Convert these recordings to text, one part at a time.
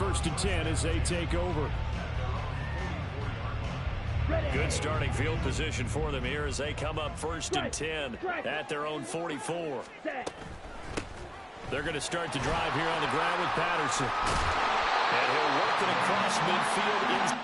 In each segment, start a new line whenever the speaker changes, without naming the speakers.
first and 10 as they take over.
Good starting field position for them here as they come up first and 10 at their own 44. They're going to start the drive here on the ground with Patterson. And he'll work it across midfield.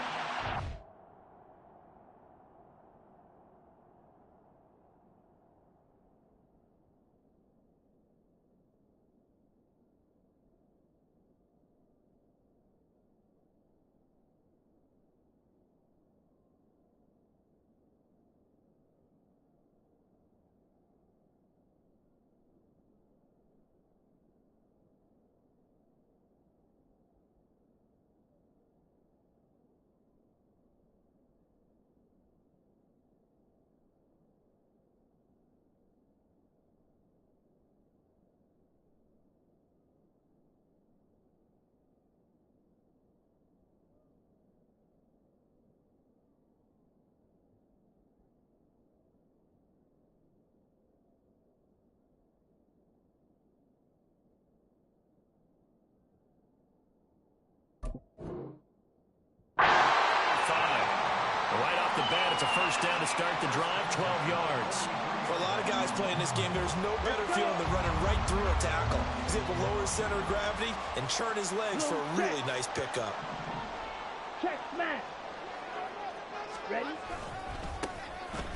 It's a first down to start the drive, 12 yards.
For a lot of guys playing this game, there's no better feeling than running right through a tackle. He's able to lower his center of gravity and churn his legs for a really nice pickup.
Check, smash. Ready?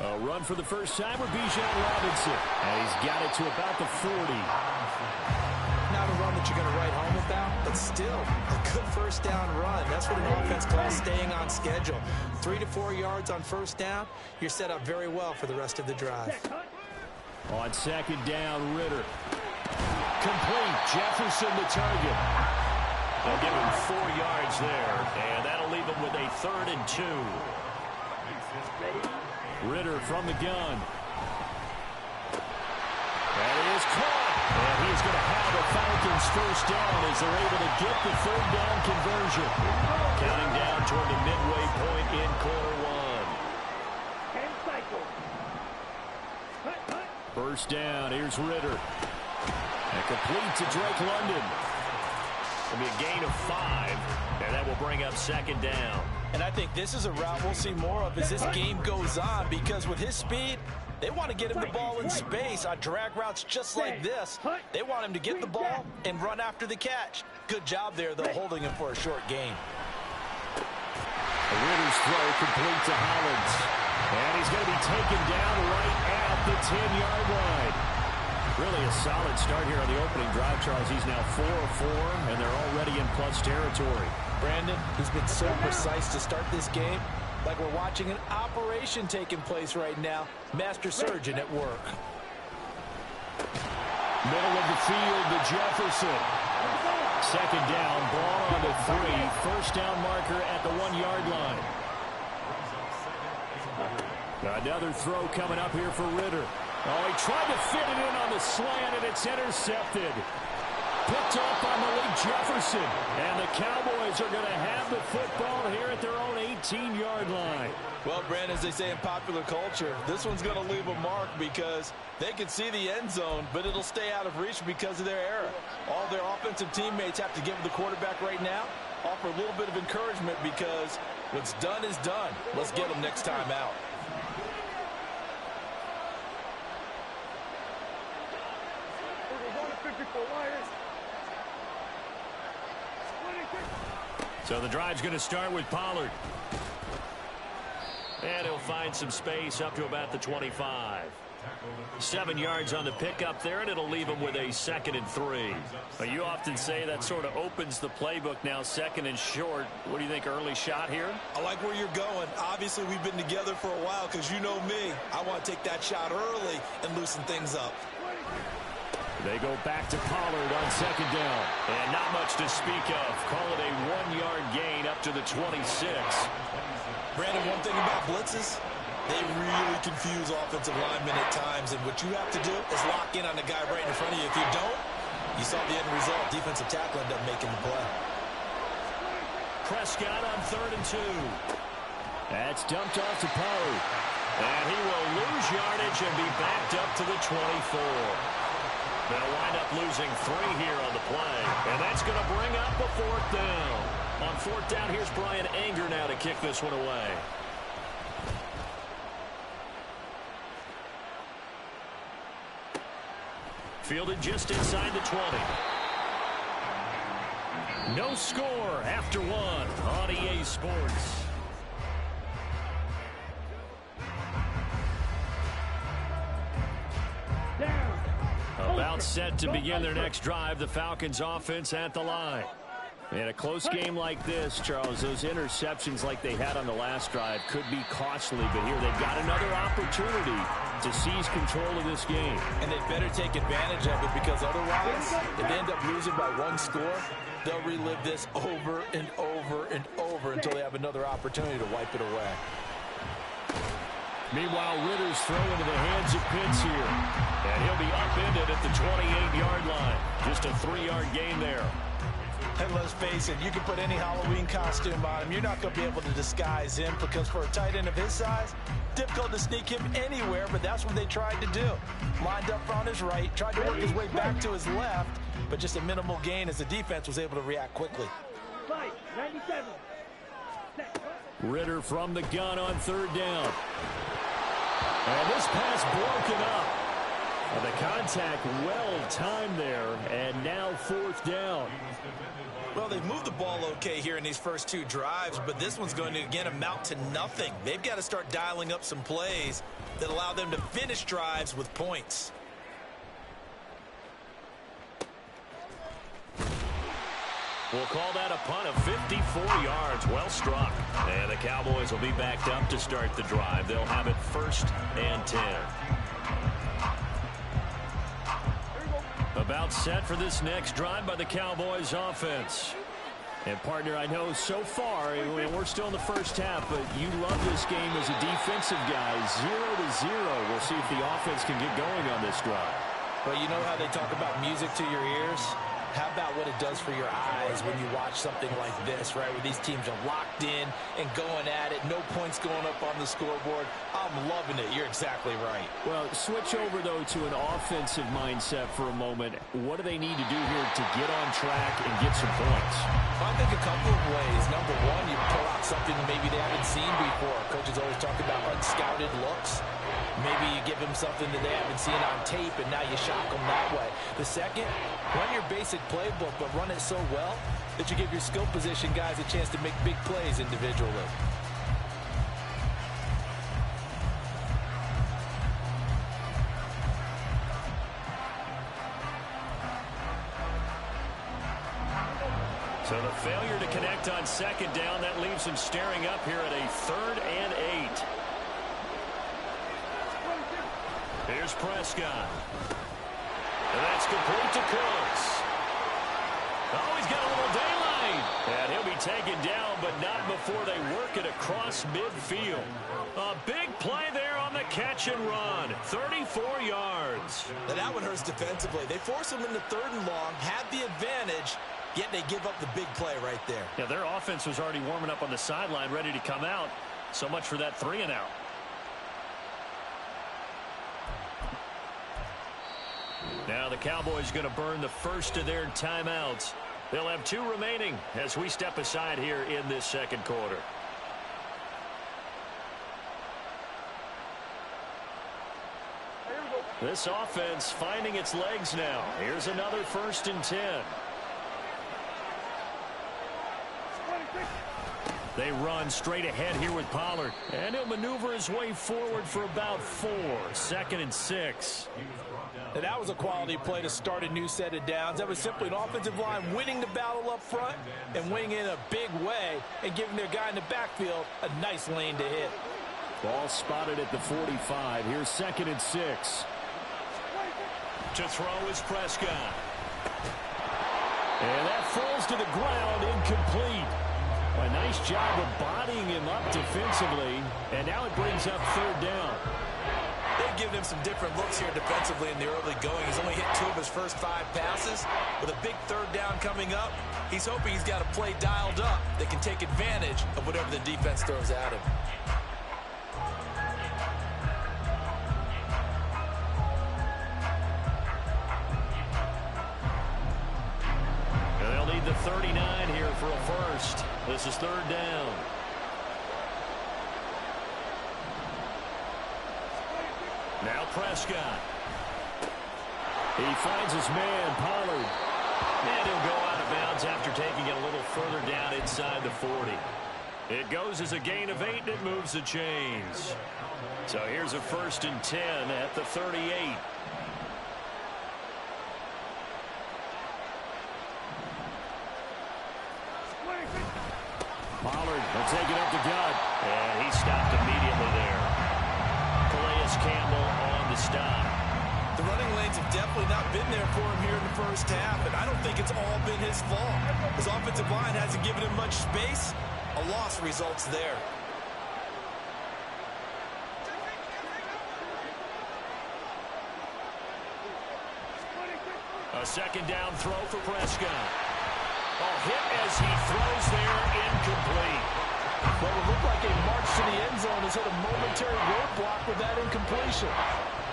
A run for the first time with Bijan Robinson. And he's got it to about the 40.
Not a run that you're going to write home about, but still a good first down run. That's what an offense calls staying on schedule. 3 to 4 yards on first down, you're set up very well for the rest of the drive.
On second down, Ritter. Complete. Jefferson the target.
They'll give him 4 yards there, and that'll leave him with a 3rd and 2.
Ritter from the gun. That is caught. And he's going to have the Falconz first down as they're able to get the 3rd down conversion. Counting down toward the midway point in quarter 1. First down. Here's Ritter. And complete to Drake London. It'll be a gain of 5, and that will bring up 2nd down.
And I think this is a route we'll see more of as this game goes on, because with his speed, they want to get him the ball in space on drag routes just like this. They want him to get the ball and run after the catch. Good job there, though, holding him for a short gain.
Ritter's throw complete to Hollins. And he's going to be taken down right at the 10-yard line. Really a solid start here on the opening drive, Charles. He's now 4 of 4, and they're already in plus territory.
Brandon, he's been so precise to start this game. Like we're watching an operation taking place right now. Master surgeon at work.
Middle of the field to Jefferson. Second down, ball on the 3. First down marker at the 1-yard line. Another throw coming up here for Ritter. Oh, he tried to fit it in on the slant, and it's intercepted. Picked up on Malik Jefferson. And the Cowboys are going to have the football here at their own 18-yard line.
Well, Brandon, as they say in popular culture, this one's going to leave a mark because they can see the end zone, but it'll stay out of reach because of their error. All their offensive teammates have to give the quarterback right now, offer a little bit of encouragement because what's done is done. Let's get them next time out.
So the drive's going to start with Pollard. And he'll find some space up to about the 25. 7 yards on the pickup there, and it'll leave him with a 2nd and 3. But you often say that sort of opens the playbook now, 2nd and short. What do you think, early shot here?
I like where you're going. Obviously, we've been together for a while because you know me. I want to take that shot early and loosen things up.
They go back to Pollard on 2nd down.
And not much to speak of. Call it a 1-yard gain up to the 26.
Brandon, one thing about blitzes, they really confuse offensive linemen at times. And what you have to do is lock in on the guy right in front of you. If you don't, you saw the end result. Defensive tackle ended up making the play.
Prescott on 3rd and 2.
That's dumped off to Pollard.
And he will lose yardage and be backed up to the 24. They'll wind up losing 3 here on the play. And that's going to bring up a 4th down. On fourth down, here's Brian Anger now to kick this one away. Fielded just inside the 20. No score after one on EA Sports. About set to begin their next drive, the Falcons offense at the line. In a close game like this, Charles, those interceptions like they had on the last drive could be costly, but here they've got another opportunity to seize control of this game.
And they'd better take advantage of it, because otherwise, if they end up losing by one score, they'll relive this over and over and over until they have another opportunity to wipe it away.
Meanwhile, Ritter's throw into the hands of Pitts here. And he'll be upended at the 28-yard line. Just a 3-yard gain there.
And let's face it, you can put any Halloween costume on him. You're not going to be able to disguise him, because for a tight end of his size, difficult to sneak him anywhere, but that's what they tried to do. Lined up on his right, tried to work his way back to his left, but just a minimal gain as the defense was able to react quickly.
97.
Ritter from the gun on third down. And this pass broken up. And the contact well timed there, and now fourth down.
Well, they've moved the ball okay here in these first two drives, but this one's going to, again, amount to nothing. They've got to start dialing up some plays that allow them to finish drives with points.
We'll call that a punt of 54 yards. Well struck. And the Cowboys will be backed up to start the drive. They'll have it 1st and 10. About set for this next drive by the Cowboys offense.
And, partner, I know so far, we're still in the first half, but you love this game as a defensive guy. 0-0. We'll see if the offense can get going on this drive.
Well, you know how they talk about music to your ears? How about what it does for your eyes when you watch something like this, right, where these teams are locked in and going at it, no points going up on the scoreboard? I'm loving it. You're exactly right.
Well, switch over, though, to an offensive mindset for a moment. What do they need to do here to get on track and get some points?
I think a couple of ways. Number one, you pull out something maybe they haven't seen before. Coaches always talk about unscouted looks. Maybe you give them something that they haven't seen on tape, and now you shock them that way. The second, run your basic playbook, but run it so well that you give your skill position guys a chance to make big plays individually.
So the failure to connect on second down, that leaves them staring up here at a 3rd and 8. Here's Prescott. And that's complete to Cooks. Oh, he's got a little daylight. And he'll be taken down, but not before they work it across midfield. A big play there on the catch and run. 34 yards.
Now that one hurts defensively. They force him into 3rd and long, had the advantage, yet they give up the big play right there.
Yeah, their offense was already warming up on the sideline, ready to come out. So much for that 3 and out. Now the Cowboys going to burn the first of their timeouts. They'll have 2 remaining as we step aside here in this second quarter. This offense finding its legs now. Here's another 1st and 10. They run straight ahead here with Pollard. And he'll maneuver his way forward for about 4. 2nd and 6.
And that was a quality play to start a new set of downs. That was simply an offensive line winning the battle up front and winning in a big way and giving their guy in the backfield a nice lane to hit.
Ball spotted at the 45. Here's 2nd and 6.
To throw is Prescott.
And that falls to the ground, incomplete. A nice job of bodying him up defensively, and now it brings up 3rd down.
They've given him some different looks here defensively in the early going. He's only hit 2 of his first 5 passes. With a big 3rd down coming up, he's hoping he's got a play dialed up that can take advantage of whatever the defense throws at him.
And they'll need the 39 here for a first. This is third down. Now Prescott.
He finds his man, Pollard.
And he'll go out of bounds after taking it a little further down inside the 40. It goes as a gain of 8, and it moves the chains. So here's a 1st and 10 at the 38.
Pollard will take it up the gut.
And he stopped immediately there. Calais Campbell on the stop.
The running lanes have definitely not been there for him here in the first half, and I don't think it's all been his fault. His offensive line hasn't given him much space. A loss results there.
A second down throw for Prescott. Oh, hit as he throws there, incomplete.
Well, it looked like a march to the end zone has hit a momentary roadblock with that incompletion.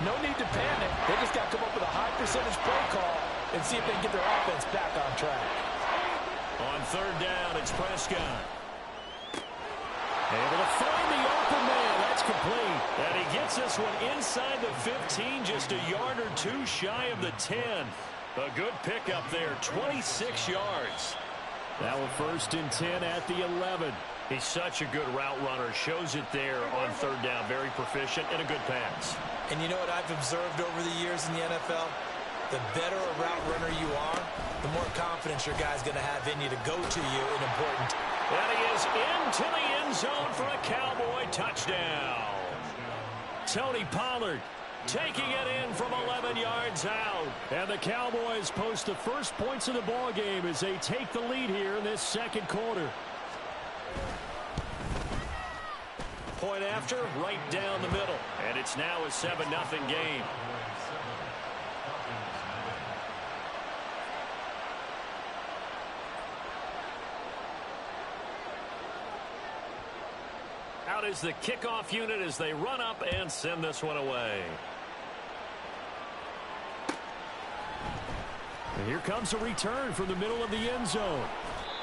No need to panic. They just got to come up with a high percentage play call and see if they can get their offense back on track.
On third down, it's Prescott.
Able to find the open man. That's complete.
And he gets this one inside the 15, just a yard or two shy of the 10. A good pickup there, 26 yards.
Now a 1st and 10 at the 11.
He's such a good route runner. Shows it there on third down. Very proficient and a good pass.
And you know what I've observed over the years in the NFL? The better a route runner you are, the more confidence your guy's going to have in you to go to you in important.
And he is into the end zone for a Cowboy touchdown.
Tony Pollard taking it in from 11 yards out. And the Cowboys post the first points of the ball game as they take the lead here in this second quarter.
Point after, right down the middle. And it's now a 7-0 game. Out is the kickoff unit as they run up and send this one away.
And here comes a return from the middle of the end zone.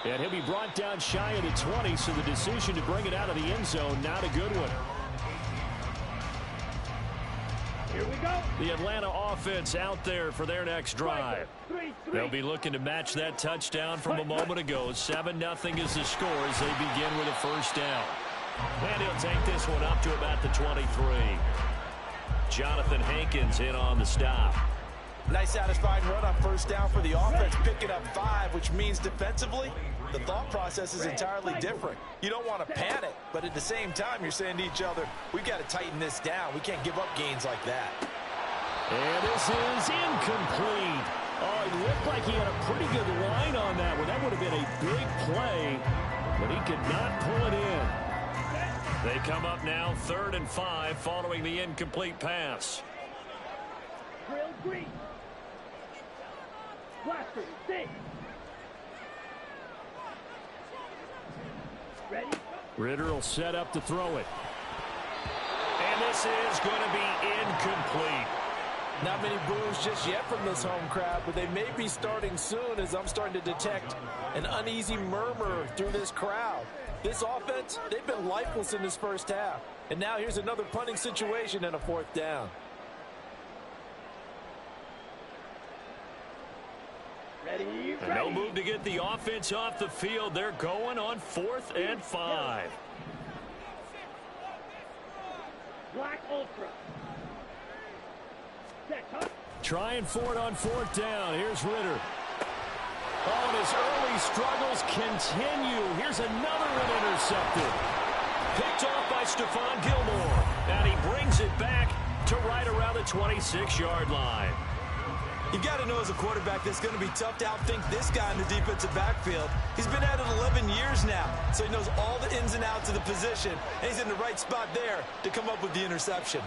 And he'll be brought down shy of the 20, so the decision to bring it out of the end zone, not a good one.
Here we go.
The Atlanta offense out there for their next drive. They'll be looking to match that touchdown from a moment ago. 7-0 is the score as they begin with a first down.
And he'll take this one up to about the 23. Jonathan Hankins in on the stop.
Nice satisfying run on first down for the offense, picking up 5, which means defensively, the thought process is entirely different. You don't want to panic, but at the same time, you're saying to each other, we've got to tighten this down. We can't give up gains like that.
And this is incomplete. Oh, it looked like he had a pretty good line on that one. That would have been a big play, but he could not pull it in.
They come up now 3rd and 5 following the incomplete pass.
Drill green. Blaster, 6. Ready?
Ritter will set up to throw it.
And this is going to be incomplete.
Not many boos just yet from this home crowd, but they may be starting soon as I'm starting to detect an uneasy murmur through this crowd. This offense, they've been lifeless in this first half. And now here's another punting situation and a 4th down.
Ready?
And no move to get the offense off the field. They're going on 4th and 5.
Black Ultra. Set, huh?
Trying for it on 4th down. Here's Ritter. Oh, and his early struggles continue. Here's another one intercepted.
Picked off by Stephon Gilmore. And he brings it back to right around the 26-yard line.
You've got to know as a quarterback that's going to be tough to outthink this guy in the defensive backfield. He's been at it 11 years now, so he knows all the ins and outs of the position, and he's in the right spot there to come up with the interception.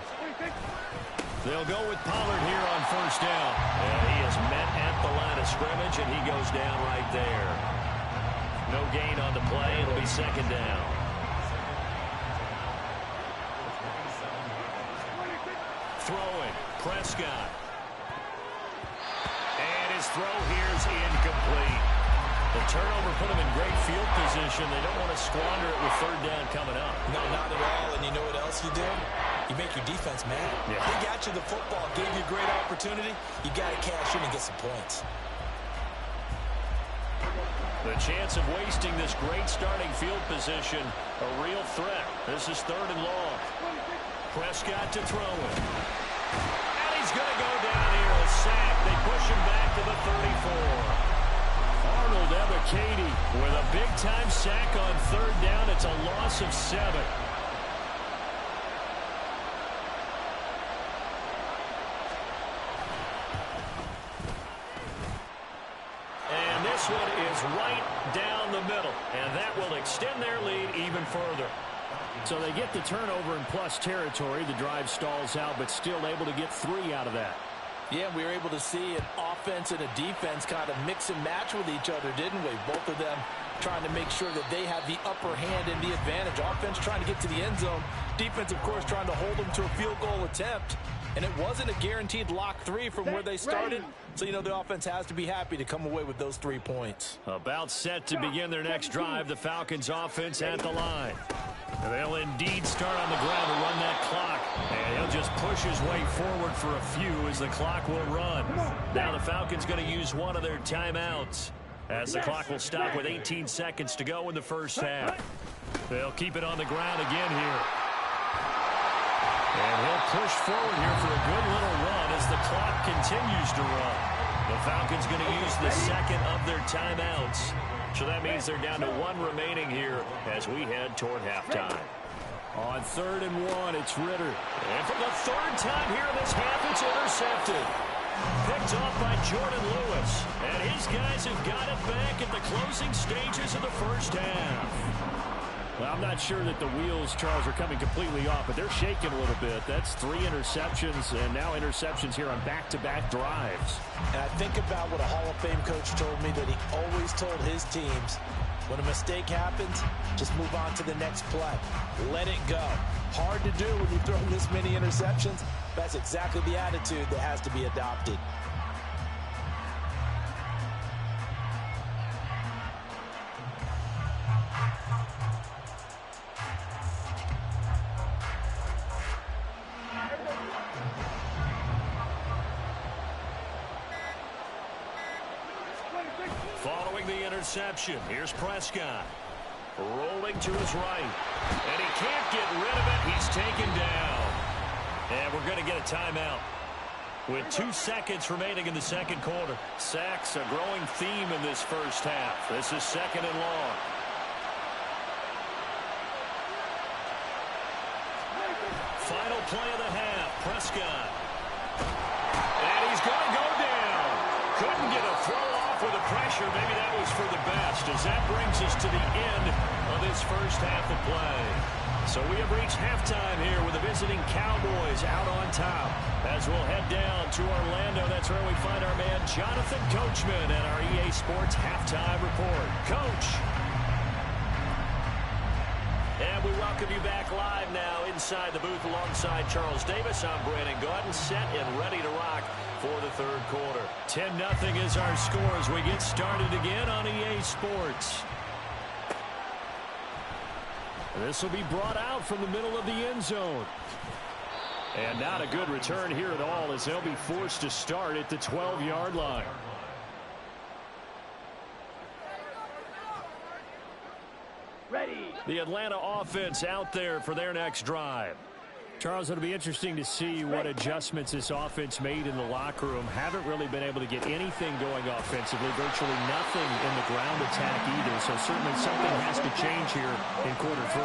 They'll go with Pollard here on 1st down.
And he is met at the line of scrimmage, and he goes down right there. No gain on the play. It'll be 2nd down. Throwing, Prescott. And his throw here is incomplete. The turnover put them in great field position. They don't want to squander it with third down coming up.
No, not at all. And you know what else you do? You make your defense mad.
Yeah.
They got you the football, gave you a great opportunity. You got to cash in and get some points.
The chance of wasting this great starting field position, a real threat. This is 3rd and long. Prescott to throw it. And he's going to go down here, a sack. They push him back to the 34.
Arnold Ebiketie with a big-time sack on 3rd down. It's a loss of 7.
And this one is right down the middle. And that will extend their lead even further.
So they get the turnover in plus territory. The drive stalls out, but still able to get 3 out of that.
Yeah, we were able to see an offense and a defense kind of mix and match with each other, didn't we? Both of them trying to make sure that they have the upper hand and the advantage. Offense trying to get to the end zone. Defense, of course, trying to hold them to a field goal attempt. And it wasn't a guaranteed lock 3 from where they started. So, you know, the offense has to be happy to come away with those 3 points.
About set to begin their next drive. The Falcons offense at the line. They'll indeed start on the ground to run that clock. And he'll just push his way forward for a few as the clock will run. Now the Falcons going to use one of their timeouts as the clock will stop with 18 seconds to go in the first half. They'll keep it on the ground again here. And he'll push forward here for a good little run as the clock continues to run. The Falcons going to use the second of their timeouts. So that means they're down to 1 remaining here as we head toward halftime. On 3rd and 1, it's Ritter. And for the 3rd time here in this half, it's intercepted. Picked off by Jordan Lewis. And his guys have got it back at the closing stages of the first half. Well, I'm not sure that the wheels, Charles, are coming completely off, but they're shaking a little bit. That's 3 interceptions, and now interceptions here on back-to-back drives.
And I think about what a Hall of Fame coach told me that he always told his teams, when a mistake happens, just move on to the next play. Let it go. Hard to do when you throw this many interceptions. That's exactly the attitude that has to be adopted.
Following the interception, here's Prescott. Rolling to his right. And he can't get rid of it. He's taken down. And we're going to get a timeout with 2 seconds remaining in the second quarter. Sacks, a growing theme in this first half. This is 2nd and long. Final play of the half. Prescott. And he's going to go down. Couldn't get a throw off with the pressure. Maybe that was for the best, as that brings us to the end of this first half of play. So we have reached halftime here with the visiting Cowboys out on top. As we'll head down to Orlando, that's where we find our man Jonathan Coachman and our EA Sports halftime report. Coach. And we welcome you back live now inside the booth alongside Charles Davis. I'm Brandon Gaudin, set and ready to rock for the third quarter. 10-0 is our score as we get started again on EA Sports. This will be brought out from the middle of the end zone. And not a good return here at all, as they'll be forced to start at the 12-yard line.
Ready.
The Atlanta offense out there for their next drive. Charles, it'll be interesting to see what adjustments this offense made in the locker room. Haven't really been able to get anything going offensively, virtually nothing in the ground attack either. So certainly something has to change here in quarter 3.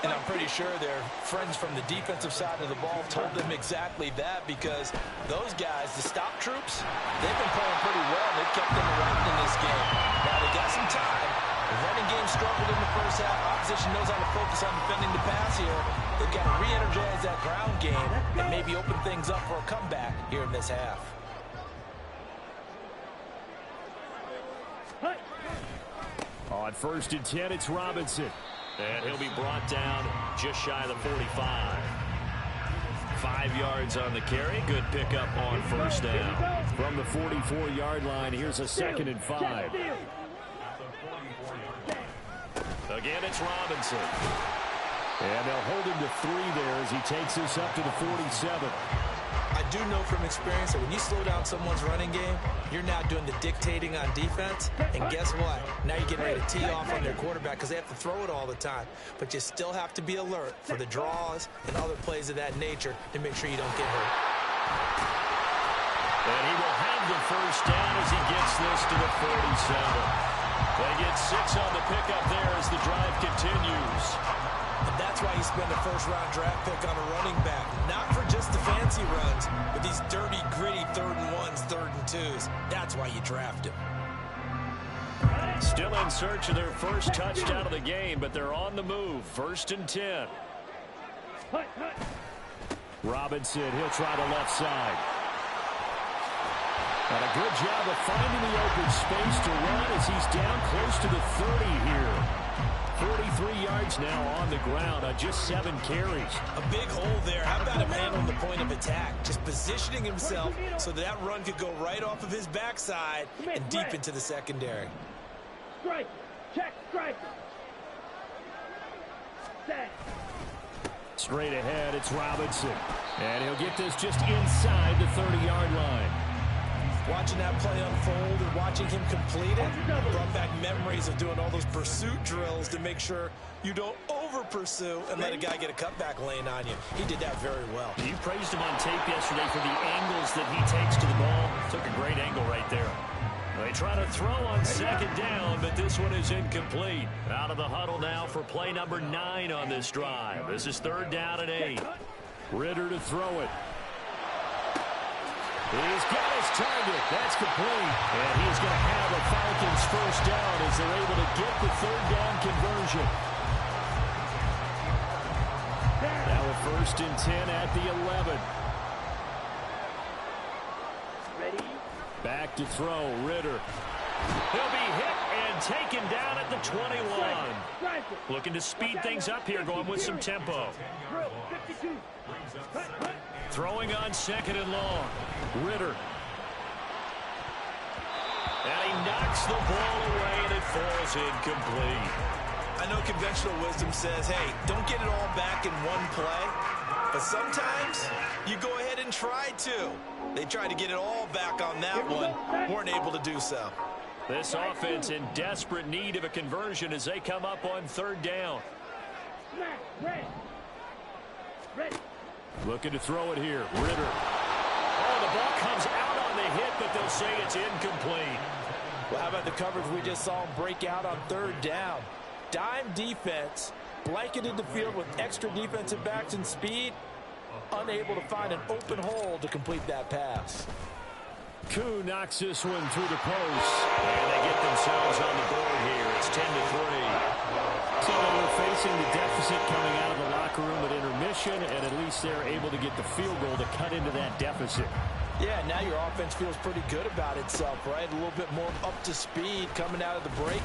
And I'm pretty sure their friends from the defensive side of the ball told them exactly that, because those guys, the stop troops, they've been playing pretty well. They've kept them around in this game. Now they got some time. The running game struggled in the first half. Opposition knows how to focus on defending the pass here. They've got to re-energize that ground game and maybe open things up for a comeback here in this half.
On 1st and 10, it's Robinson.
And he'll be brought down just shy of the 45. 5 yards on the carry. Good pickup on first down.
From the 44-yard line, here's a 2nd and 5.
Again, it's Robinson.
And they'll hold him to 3 there as he takes this up to the 47.
I do know from experience that when you slow down someone's running game, you're now doing the dictating on defense. And guess what? Now you're getting ready to tee off on their quarterback because they have to throw it all the time. But you still have to be alert for the draws and other plays of that nature to make sure you don't get hurt.
And he will have the first down as he gets this to the 47. They get 6 on the pickup there as the drive continues.
And that's why you spend a first-round draft pick on a running back. Not for just the fancy runs, but these dirty, gritty 3rd and 1s, 3rd and 2s. That's why you draft him.
Still in search of their first touchdown of the game, but they're on the move. 1st and 10.
Robinson, he'll try the left side. And a good job of finding the open space to run as he's down close to the 30 here. 43 yards now on the ground on just 7 carries.
A big hole there. How about him handling the point of attack? Just positioning himself so that run could go right off of his backside and deep into the secondary.
Strike. Check. Strike. Set.
Straight ahead, it's Robinson. And he'll get this just inside the 30-yard line.
Watching that play unfold and watching him complete it brought back memories of doing all those pursuit drills to make sure you don't over-pursue and let a guy get a cutback lane on you. He did that very well.
You praised him on tape yesterday for the angles that he takes to the ball. Took a great angle right there. They try to throw on 2nd down, but this one is incomplete. Out of the huddle now for play number 9 on this drive. This is 3rd down and 8.
Ritter to throw it. He's got his target. That's complete. And he's going to have a Falconz first down as they're able to get the 3rd down conversion. Now a 1st and 10 at the 11.
Ready?
Back to throw, Ritter.
He'll be hit and taken down at the 21. Looking to speed things up here, going with some tempo.
Drill. 52.
Throwing on 2nd and long.
Ritter.
And he knocks the ball away, and it falls incomplete.
I know conventional wisdom says, hey, don't get it all back in one play. But sometimes you go ahead and try to. They tried to get it all back on that one. Weren't able to do so.
This offense in desperate need of a conversion as they come up on 3rd down.
Ready.
Looking to throw it here. Ritter.
Oh, the ball comes out on the hit, but they'll say it's incomplete.
Well, how about the coverage we just saw him break out on 3rd down? Dime defense, blanketed the field with extra defensive backs and speed, unable to find an open hole to complete that pass.
Koo knocks this one through the post.
And they get themselves on the board here. It's 10-3.
So they're facing the deficit coming out of the locker room at intermission, and at least they're able to get the field goal to cut into that deficit.
Yeah, now your offense feels pretty good about itself, right? A little bit more up to speed coming out of the break.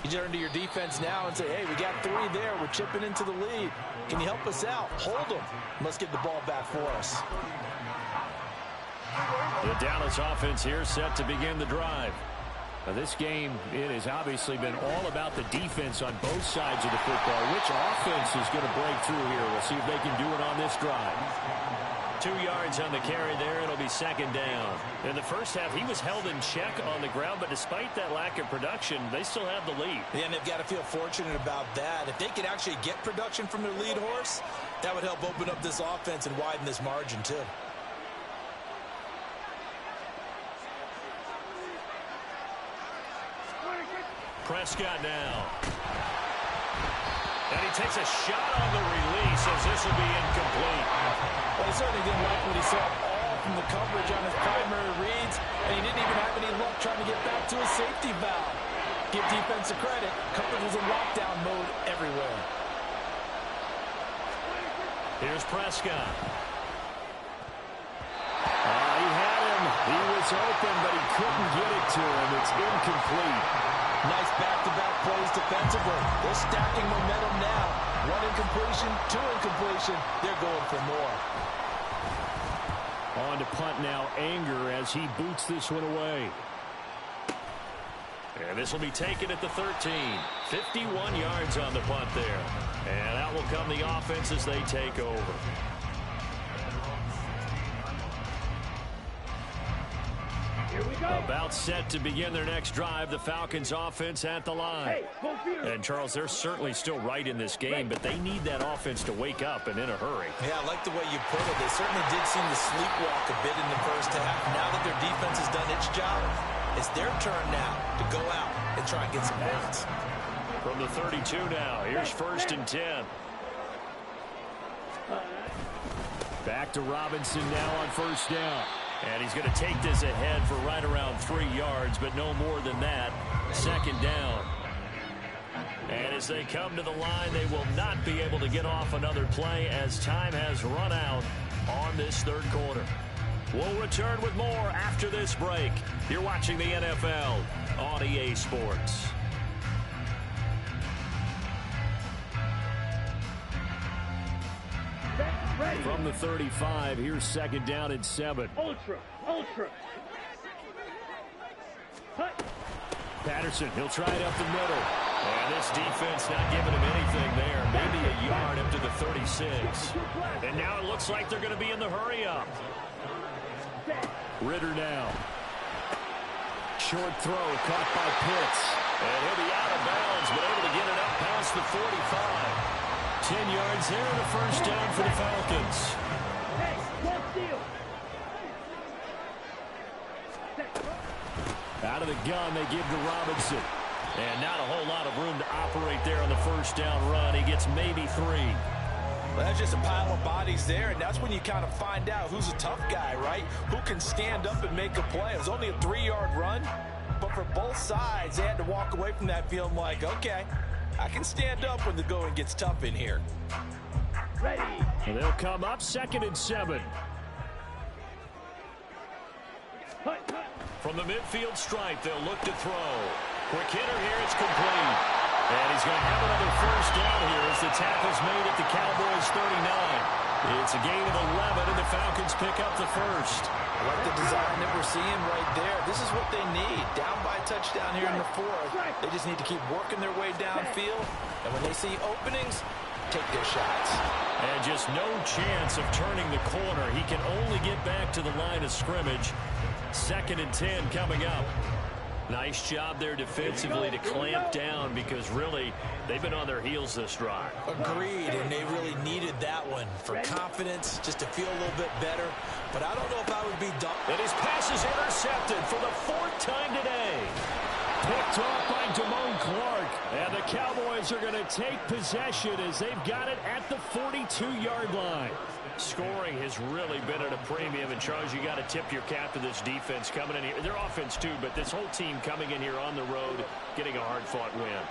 You turn to your defense now and say, hey, we got 3 there. We're chipping into the lead. Can you help us out? Hold them. Let's get the ball back for us.
The Dallas offense here set to begin the drive.
Now this game, it has obviously been all about the defense on both sides of the football. Which offense is going to break through here? We'll see if they can do it on this drive.
2 yards on the carry there. It'll be 2nd down. In the first half, he was held in check on the ground, but despite that lack of production, they still have the lead.
Yeah, and they've got to feel fortunate about that. If they could actually get production from their lead horse, that would help open up this offense and widen this margin, too.
Prescott now. And he takes a shot on the release as this will be incomplete.
Well, he certainly didn't like what he saw all from the coverage on his primary reads, and he didn't even have any luck trying to get back to his safety valve. Give defense a credit. Coverage was in lockdown mode everywhere.
Here's Prescott.
He had him. He was open, but he couldn't get it to him. It's incomplete.
Nice back-to-back plays defensively. They're stacking momentum now. 1 incompletion, 2 incompletion. They're going for more.
On to punt now, Anger as he boots this one away.
And this will be taken at the 13. 51 yards on the punt there. And out will come the offense as they take over.
Here we go.
About set to begin their next drive. The Falcons offense at the line.
Hey, go field.
And, Charles, they're certainly still right in this game, but they need that offense to wake up and in a hurry.
Yeah, I like the way you put it. They certainly did seem to sleepwalk a bit in the first half. Now that their defense has done its job, it's their turn now to go out and try and get some points.
From the 32 now, here's 1st and 10. Back to Robinson now on 1st down. And he's going to take this ahead for right around 3 yards, but no more than that. 2nd down. And as they come to the line, they will not be able to get off another play as time has run out on this 3rd quarter. We'll return with more after this break. You're watching the NFL on EA Sports.
From the 35, here's 2nd down and 7.
Ultra. Cut.
Patterson, he'll try it up the middle.
And this defense not giving him anything there. Maybe a yard up to the 36. And now it looks like they're going to be in the hurry-up.
Ritter now. Short throw, caught by Pitts.
And he'll be out of bounds, but able to get it up past the 45.
10 yards there and a 1st down for the Falcons.
Hey, go steal.
Out of the gun, they give to Robinson.
And not a whole lot of room to operate there on the 1st down run. He gets maybe 3.
Well, that's just a pile of bodies there, and that's when you kind of find out who's a tough guy, right? Who can stand up and make a play. It was only a 3-yard run, but for both sides, they had to walk away from that feeling like, okay, I can stand up when the going gets tough in here.
Ready.
And they'll come up 2nd and 7.
Cut.
From the midfield stripe, they'll look to throw. Quick hitter here, it's complete. And he's going to have another 1st down here as the tackle's made at the Cowboys' 39. It's a gain of 11, and the Falcons pick up the 1st.
I like the design that we're seeing right there. This is what they need. Down by a touchdown here in the 4th. They just need to keep working their way downfield. And when they see openings, take their shots.
And just no chance of turning the corner. He can only get back to the line of scrimmage. 2nd and 10 coming up. Nice job there defensively to clamp down because really they've been on their heels this drive.
Agreed, and they really needed that one for confidence, just to feel a little bit better. But I don't know if I would be done.
And his pass is intercepted for the 4th time today.
Picked off by Damone Clark. And the Cowboys are going to take possession as they've got it at the 42-yard line.
Scoring has really been at a premium. And, Charles, you got to tip your cap to this defense coming in here. Their offense, too, but this whole team coming in here on the road, getting a hard-fought win.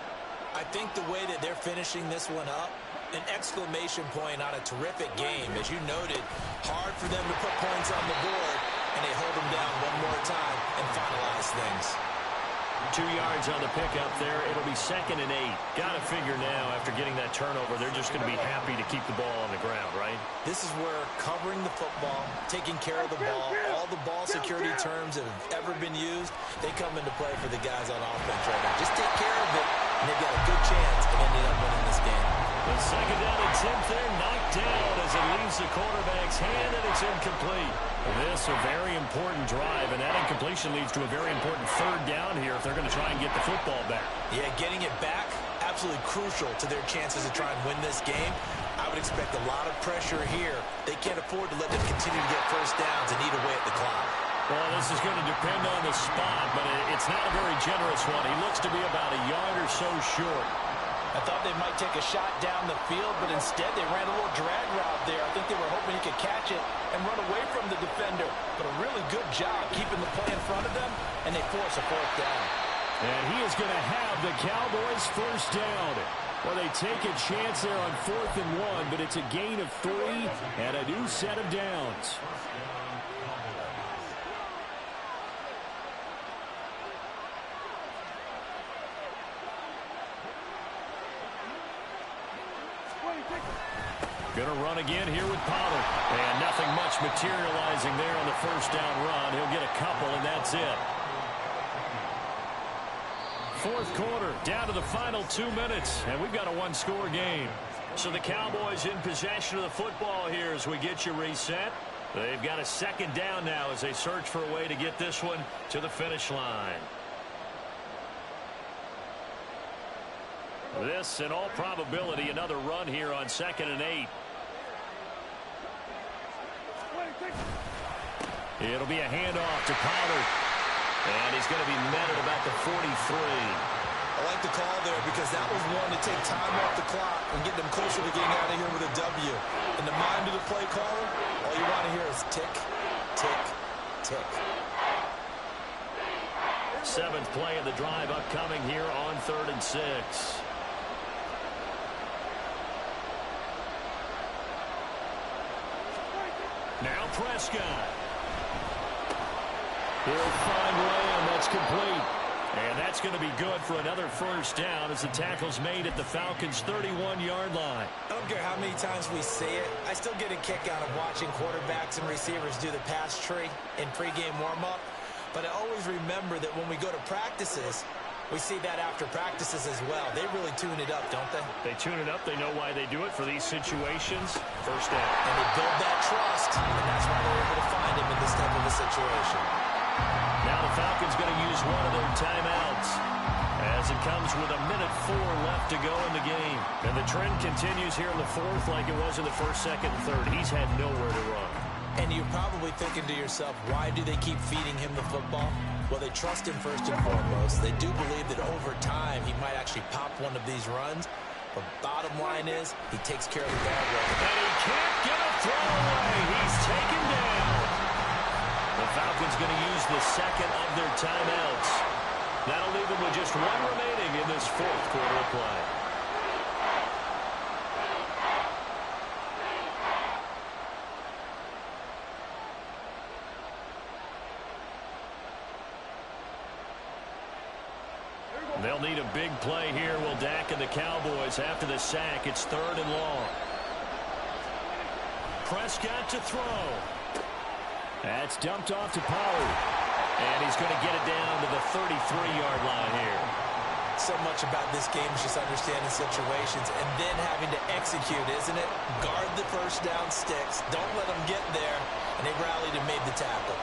I think the way that they're finishing this one up, an exclamation point on a terrific game. As you noted, hard for them to put points on the board, and they hold them down one more time and finalize things.
2 yards on the pickup there. It'll be 2nd and 8. Got to figure now, after getting that turnover, they're just going to be happy to keep the ball on the ground, right?
This is where covering the football, taking care of the ball, all the ball security terms that have ever been used, they come into play for the guys on offense right now. Just take care of it, and they've got a good chance of ending up winning this game.
The 2nd down and 10th there, knocked down as it leaves the quarterback's hand, and it's incomplete. This a very important drive, and that incompletion leads to a very important 3rd down here if they're going to try and get the football back.
Yeah, getting it back, absolutely crucial to their chances to try and win this game. I would expect a lot of pressure here. They can't afford to let them continue to get 1st downs and eat away at the clock.
Well, this is going to depend on the spot, but it's not a very generous one. He looks to be about a yard or so short.
I thought they might take a shot down the field, but instead they ran a little drag route there. I think they were hoping he could catch it and run away from the defender. But a really good job keeping the play in front of them, and they force a 4th down.
And he is going to have the Cowboys' 1st down. Well, they take a chance there on 4th and 1, but it's a gain of 3 and a new set of downs. Going to run again here with Pollard. And nothing much materializing there on the 1st down run. He'll get a couple, and that's it.
fourth quarter, down to the final 2 minutes, and we've got a one-score game. So the Cowboys in possession of the football here as we get you reset. They've got a second down now as they search for a way to get this one to the finish line. This, in all probability, another run here on 2nd and 8. It'll be a handoff to Pollard. And he's going to be met at about the 43.
I like the call there because that was one to take time off the clock and get them closer to getting out of here with a W. In the mind of the play caller, all you want to hear is tick, tick, tick.
7th play of the drive upcoming here on 3rd and 6. Now Prescott. He'll find Lamb. That's complete. And that's going to be good for another first down as the tackle's made at the Falcons' 31-yard line.
I don't care how many times we say it. I still get a kick out of watching quarterbacks and receivers do the pass tree in pregame warm-up. But I always remember that when we go to practices, we see that after practices as well. They really tune it up, don't they?
They tune it up. They know why they do it for these situations. First down.
And they build that trust, and that's why they're able to find him in this type of a situation.
Now the Falcons going to use one of their timeouts as it comes with 1:04 left to go in the game. And the trend continues here in the 4th like it was in the 1st, 2nd, and 3rd. He's had nowhere to run.
And you're probably thinking to yourself, why do they keep feeding him the football? Well, they trust him first and foremost. They do believe that over time he might actually pop one of these runs. But bottom line is, he takes care of the ball work.
And he can't get a throw away. He's taken down. The Falcons going to use the 2nd of their timeouts. That'll leave them with just one remaining in this 4th quarter of play. They'll need a big play here. Will Dak and the Cowboys after the sack. It's 3rd and long. Prescott to throw.
That's dumped off to Pollard.
And he's going to get it down to the 33-yard line here.
So much about this game is just understanding situations and then having to execute, isn't it? Guard the first down sticks. Don't let them get there. And they rallied and made the tackle.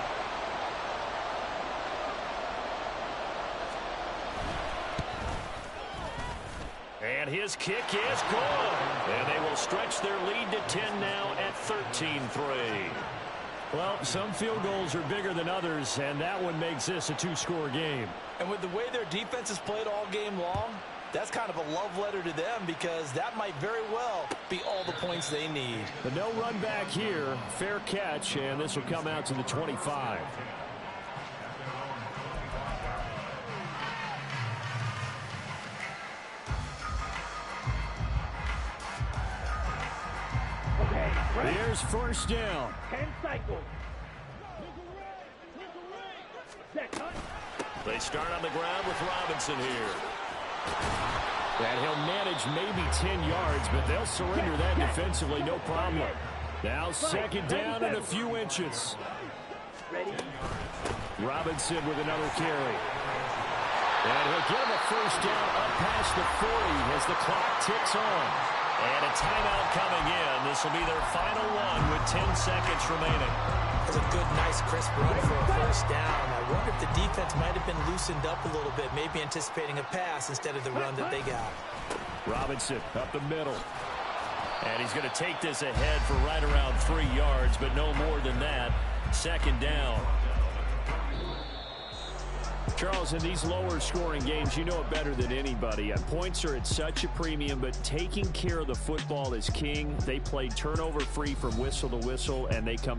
And his kick is good. And they will stretch their lead to 10 now at 13-3.
Well, some field goals are bigger than others, and that one makes this a 2-score game.
And with the way their defense has played all game long, that's kind of a love letter to them because that might very well be all the points they need.
But no run back here. Fair catch, and this will come out to the 25. Here's first down.
10 cycles.
They start on the ground with Robinson here.
And he'll manage maybe 10 yards, but they'll surrender that defensively, no problem. Now 2nd down and a few inches. Robinson with another carry. And he'll get him a first down up past the 40 as the clock ticks on.
And a timeout coming in. This will be their final one with 10 seconds remaining.
That's a good, nice, crisp run for a first down. I wonder if the defense might have been loosened up a little bit, maybe anticipating a pass instead of the run that they got.
Robinson up the middle.
And he's going to take this ahead for right around 3 yards, but no more than that. 2nd down.
Charles, in these lower scoring games, you know it better than anybody. Points are at such a premium, but taking care of the football is king. They play turnover free from whistle to whistle, and they come